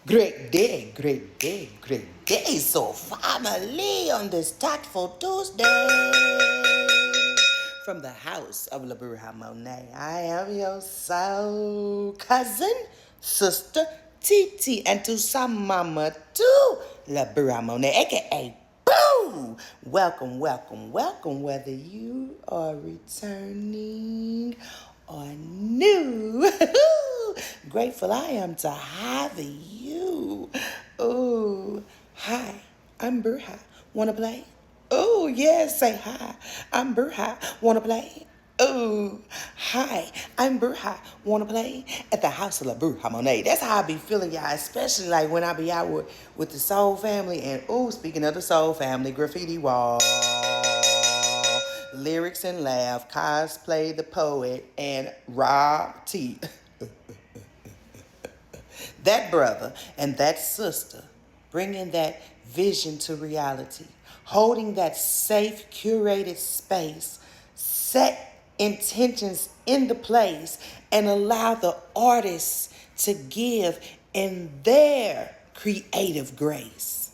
Great day, great day, great day. So, family, on this tactful Tuesday, from the house of Monet, I am your soul cousin, sister Titi, and to some mama too, Monet, aka Boo! Welcome, welcome, welcome, whether you are returning or new. Grateful I am to have you. Oh, hi, I'm Burha. Wanna play? Oh, yes, say hi. I'm Burha. Wanna play? Oh, hi, I'm Burha. Wanna play? At the house of La Burha Monet. That's how I be feeling, y'all, especially like when I be out with the Soul family. And, oh, speaking of the Soul family, graffiti wall, lyrics and laugh, cosplay the poet, and Rob T. That brother and that sister bringing that vision to reality, holding that safe, curated space, set intentions in the place, and allow the artists to give in their creative grace.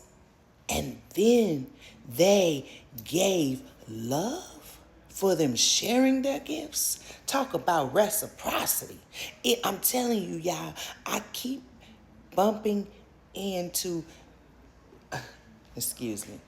And then they gave love for them sharing their gifts. Talk about reciprocity. I'm telling you, y'all, I keep bumping into, excuse me,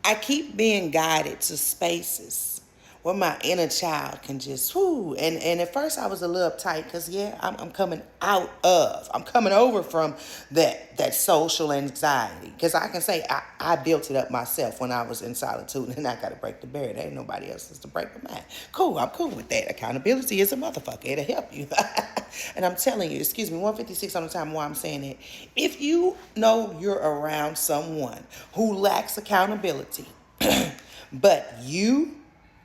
I keep being guided to spaces where my inner child can just, whoo. And at first I was a little uptight because, yeah, I'm I'm coming over from that social anxiety. Because I can say I built it up myself when I was in solitude, and I got to break the barrier. There ain't nobody else to break the mind. Cool, I'm cool with that. Accountability is a motherfucker. It'll help you. And I'm telling you, excuse me, 156 on the time why I'm saying it. If you know you're around someone who lacks accountability, but you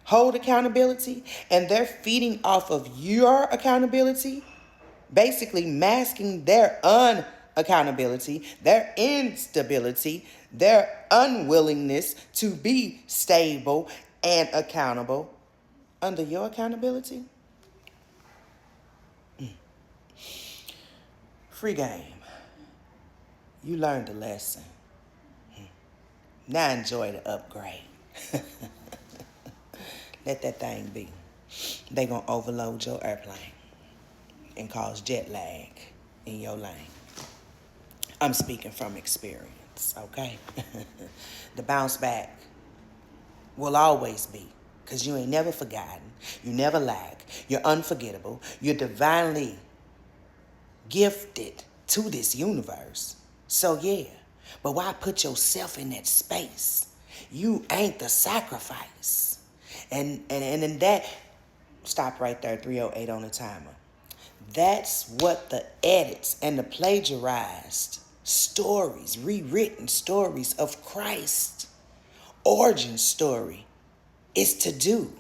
hold accountability and they're feeding off of your accountability, basically masking their unaccountability, their instability, their unwillingness to be stable and accountable under your accountability. Free game. You learned a lesson. Now enjoy the upgrade. Let that thing be. They gonna overload your airplane and cause jet lag in your lane. I'm speaking from experience, okay? The bounce back will always be, because you ain't never forgotten, you never lack, you're unforgettable, you're divinely gifted to this universe. So yeah, but why put yourself in that space? You ain't the sacrifice. And in that, stop right there, 308 on the timer. That's what the edits and the plagiarized stories, rewritten stories of Christ, origin story, is to do.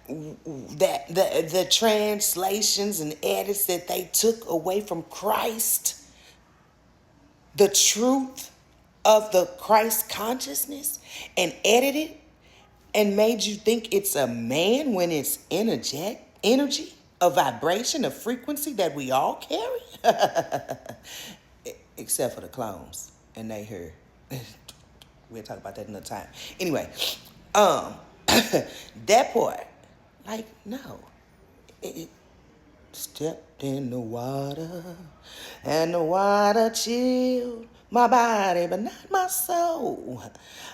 That the translations and edits that they took away from Christ, the truth of the Christ consciousness, and edited and made you think it's a man when it's energy, a vibration, a frequency that we all carry, except for the clones and they hear. We'll talk about that another time. Anyway, that part, like, no, it stepped in the water, and the water chilled my body, but not my soul.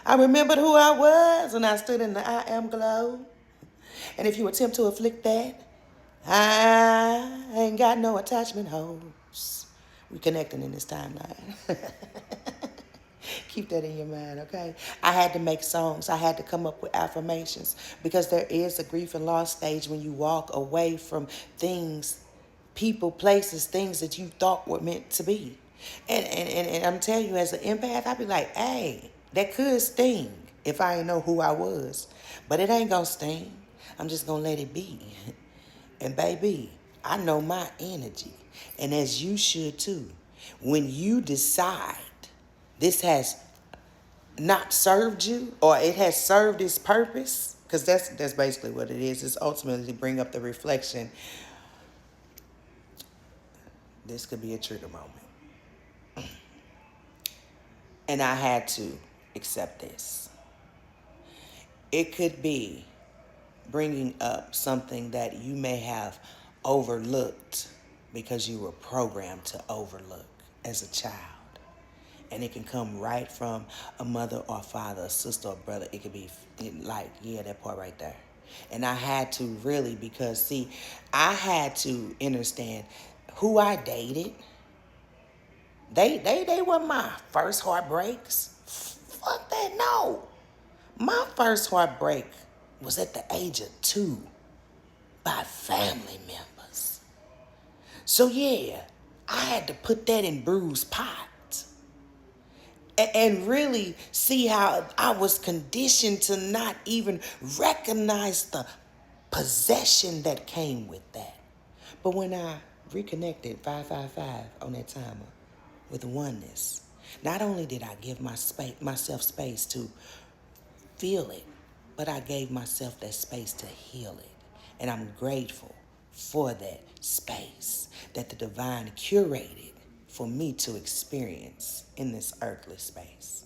I remembered who I was when I stood in the I am glow. And if you attempt to afflict that, I ain't got no attachment holes. We connecting in this timeline. Keep that in your mind, okay? I had to make songs. I had to come up with affirmations because there is a grief and loss stage when you walk away from things, people, places, things that you thought were meant to be. And I'm telling you, as an empath, I'd be like, hey, that could sting if I ain't know who I was. But it ain't gonna sting. I'm just gonna let it be. And baby, I know my energy. And as you should too. When you decide this has not served you, or it has served its purpose, because that's basically what it is. It's ultimately to bring up the reflection. This could be a trigger moment. And I had to accept this. It could be bringing up something that you may have overlooked because you were programmed to overlook as a child. And it can come right from a mother or father, a sister or brother. It could be like, yeah, that part right there. And I had to really, because see, I had to understand who I dated. They were my first heartbreaks. Fuck that, no. My first heartbreak was at the age of 2 by family members. So yeah, I had to put that in bruised pot and really see how I was conditioned to not even recognize the possession that came with that. But when I reconnected 555 on that timer with oneness, not only did I give myself space to feel it, but I gave myself that space to heal it. And I'm grateful for that space that the divine curated for me to experience in this earthly space.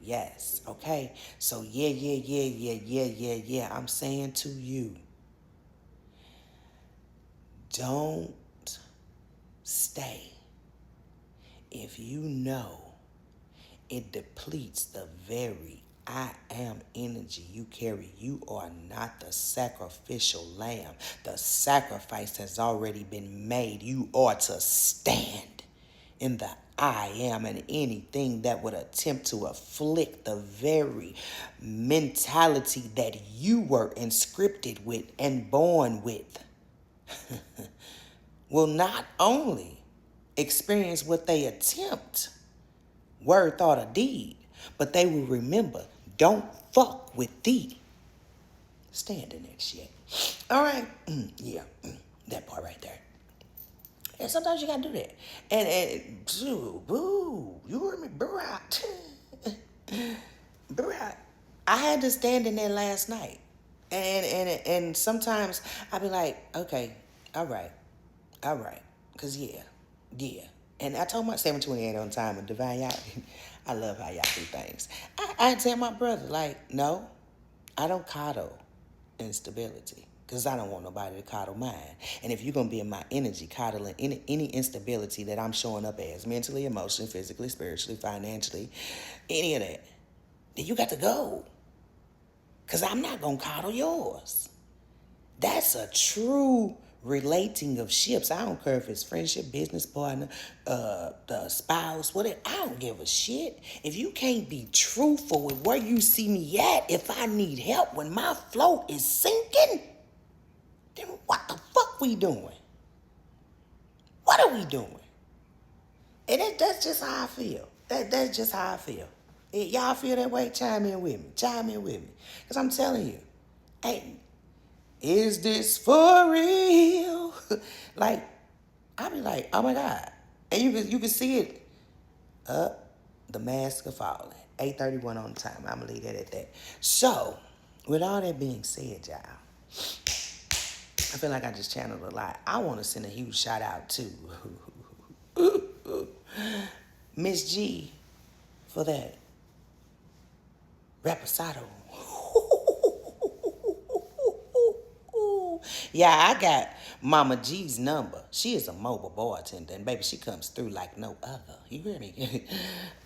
Yes, okay? So yeah. I'm saying to you, don't stay if you know it depletes the very I am energy you carry. You are not the sacrificial lamb. The sacrifice has already been made. You are to stand in the I am, and anything that would attempt to afflict the very mentality that you were inscripted with and born with will not only experience what they attempt, word, thought, or deed, but they will remember, don't fuck with thee. Stand in that shit. All right. Yeah. That part right there. And sometimes you gotta do that. Dude, boo, you heard me, boo out. Boo out. I had to stand in there last night. And sometimes I be like, okay, all right. Cause yeah. And I told my 728 on time and Divine, y'all, I love how y'all do things. I tell my brother, like, no, I don't coddle instability. Because I don't want nobody to coddle mine. And if you're going to be in my energy, coddling any instability that I'm showing up as, mentally, emotionally, physically, spiritually, financially, any of that, then you got to go. Because I'm not going to coddle yours. That's a true relating of ships. I don't care if it's friendship, business partner, the spouse, whatever. I don't give a shit. If you can't be truthful with where you see me at, if I need help when my float is sinking, then what the fuck we doing? What are we doing? And that's just how I feel. That's just how I feel. If y'all feel that way, chime in with me. Because I'm telling you, hey, is this for real? Like, I be like, oh my God. And you can see it up, the mask of falling. 8:31 on the time. I'm gonna leave that at that. So, with all that being said, y'all, I feel like I just channeled a lot. I want to send a huge shout out to Miss G for that reposado. Yeah, I got Mama G's number. She is a mobile bartender, and baby, she comes through like no other. You hear me?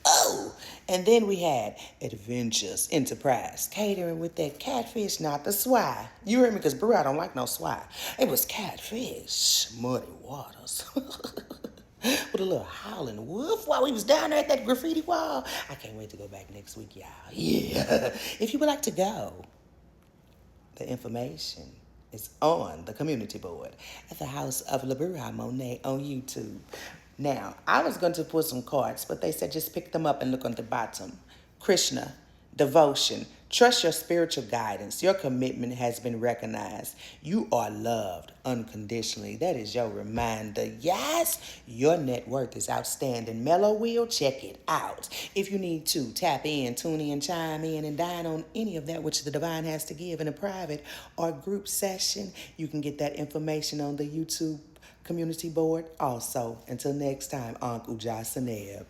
Oh, and then we had Adventures Enterprise catering with that catfish, not the swai. You hear me? Because Brew, I don't like no swai. It was catfish, muddy waters. With a little howling woof while we was down there at that graffiti wall. I can't wait to go back next week, y'all. Yeah. If you would like to go, the information is on the community board at the House of Monet on YouTube. Now, I was going to put some cards, but they said just pick them up and look on the bottom. Krishna, devotion, trust your spiritual guidance. Your commitment has been recognized. You are loved unconditionally. That is your reminder. Yes, your net worth is outstanding. Mellow Wheel, check it out. If you need to tap in, tune in, chime in, and dine on any of that which the divine has to give in a private or group session, you can get that information on the YouTube community board. Also, until next time, Uncle Jasaneb.